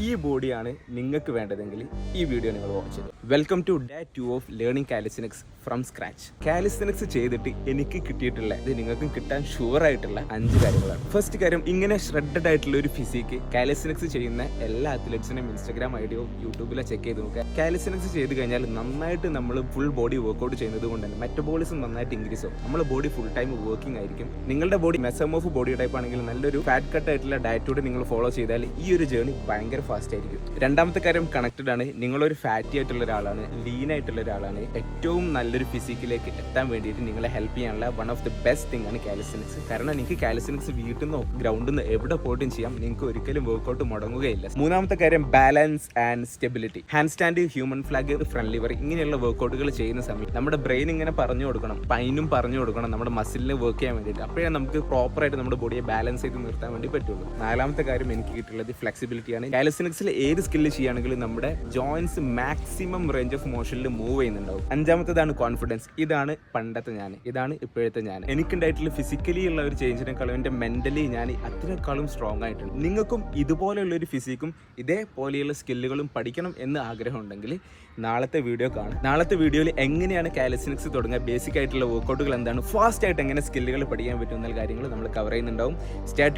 ഈ ബോഡിയാണ് നിങ്ങൾക്ക് വേണ്ടതെങ്കിൽ ഈ വീഡിയോ നിങ്ങൾ വാച്ച് ചെയ്തു. Welcome to day 2 of learning calisthenics from scratch. Calisthenics ചെയ്തിട്ട് എനിക്ക് കിട്ടിയിട്ടുള്ള ഇത് നിങ്ങൾക്കും കിട്ടാൻ ഷുവർ ആയിട്ടുള്ള 5 കാര്യങ്ങളാണ്. ഫസ്റ്റ് കാര്യം, ഇങ്ങനെ ഷ്രെഡഡ് ആയിട്ടുള്ള ഒരു ഫിസിക്ക് കാലിസ്തനിക്സ് ചെയ്യുന്ന എല്ലാ അത്ലറ്റ്സിനെയും ഇൻസ്റ്റാഗ്രാം ഐഡിയോ യൂട്യൂബിലെ ചെക്ക് ചെയ്ത് നോക്കുക. കാലിസ്തനിക്സ് ചെയ്ത് കഴിഞ്ഞാൽ നന്നായിട്ട് നമ്മൾ ഫുൾ ബോഡി വർക്ക്ഔട്ട് ചെയ്യുന്നത് കൊണ്ട് തന്നെ മെറ്റബോളിസം നന്നായിട്ട് ഇൻക്രീസ് ആവും. നമ്മുടെ ബോഡി ഫുൾ ടൈം വർക്കിംഗ് ആയിരിക്കും. നിങ്ങളുടെ ബോഡി മെസമോഫ് ബോഡി ടൈപ്പ് ആണെങ്കിൽ നല്ലൊരു ഫാറ്റ് കട്ട് ആയിട്ടുള്ള ഡയറ്റോടെ നിങ്ങൾ ഫോളോ ചെയ്താൽ ഈ ഒരു ജേർണി ഭയങ്കര ഫാസ്റ്റ് ആയിരിക്കും. രണ്ടാമത്തെ കാര്യം കണക്റ്റഡ് ആണ്. നിങ്ങളൊരു ഫാറ്റി ആയിട്ടുള്ള ഒരാളാണ്, ലീൻ ആയിട്ടുള്ള ഒരാളാണ്, ഏറ്റവും നല്ലൊരു ഫിസിക്കിലേക്ക് എത്താൻ വേണ്ടിയിട്ട് നിങ്ങളെ ഹെൽപ്പ് ചെയ്യാനുള്ള one of the best thing ആണ് കാലിസ്തനിക്സ്. കാരണം നിങ്ങൾക്ക് കാലിസ്തനിക്സ് വീട്ടിൽ നിന്നോ ഗ്രൗണ്ടിൽ നിന്ന് എവിടെ പോയിട്ടും ചെയ്യാം. നിങ്ങൾക്ക് ഒരിക്കലും വർക്ക്ഔട്ട് മുടങ്ങുകയില്ല. മൂന്നാമത്തെ കാര്യം balance and stability. Hand stand, human flag, front lever, ഇങ്ങനെയുള്ള വർക്ക്ഔട്ടുകൾ ചെയ്യുന്ന സമയത്ത് നമ്മുടെ ബ്രെയിൻ ഇങ്ങനെ പറഞ്ഞു കൊടുക്കണം, പൈനും പറഞ്ഞു കൊടുക്കണം നമ്മുടെ മസിലിന് വർക്ക് ചെയ്യാൻ വേണ്ടിയിട്ട്. അപ്പോഴേ നമുക്ക് പ്രോപ്പറായിട്ട് നമ്മുടെ ബോഡിയെ ബാലൻസ് ചെയ്ത് നിർത്താൻ വേണ്ടി പറ്റുള്ളൂ. നാലാമത്തെ കാര്യം എനിക്ക് കിട്ടുള്ളത് ഫ്ലെക്സിബിലിറ്റിയാണ്. കാലിസ്തനിക്സിൽ ഏത് സ്കില്ല് ചെയ്യുകയാണെങ്കിലും നമ്മുടെ ജോയിൻസ് മാക്സിമം റേഞ്ച് ഓഫ് മോഷനിൽ മൂവ് ചെയ്യുന്നുണ്ടാവും. അഞ്ചാമത്തേതാണ് കോൺഫിഡൻസ്. ഇതാണ് പണ്ടത്തെ ഞാൻ, ഇതാണ് ഇപ്പോഴത്തെ ഞാൻ. എനിക്കുണ്ടായിട്ടുള്ള ഫിസിക്കലി ഉള്ള ഒരു ചേഞ്ചിനേക്കാളും എൻ്റെ മെന്റലി ഞാൻ അതിനേക്കാളും സ്ട്രോങ് ആയിട്ടുണ്ട്. നിങ്ങൾക്കും ഇതുപോലെയുള്ള ഒരു ഫിസിക്കും ഇതേപോലെയുള്ള സ്കില്ലുകളും പഠിക്കണം എന്ന് ആഗ്രഹം ഉണ്ടെങ്കിൽ നാളത്തെ വീഡിയോ കാണും. നാളത്തെ വീഡിയോയിൽ എങ്ങനെയാണ് കാലിസ്തനിക്സ് തുടങ്ങുക, ബേസിക് ആയിട്ടുള്ള വർക്കൗട്ടുകൾ എന്താണ്, ഫാസ്റ്റ് ആയിട്ട് എങ്ങനെ സ്കില്ലുകൾ പഠിക്കാൻ പറ്റും എന്നുള്ള കാര്യങ്ങൾ നമ്മൾ കവർ ചെയ്യുന്നുണ്ടാവും.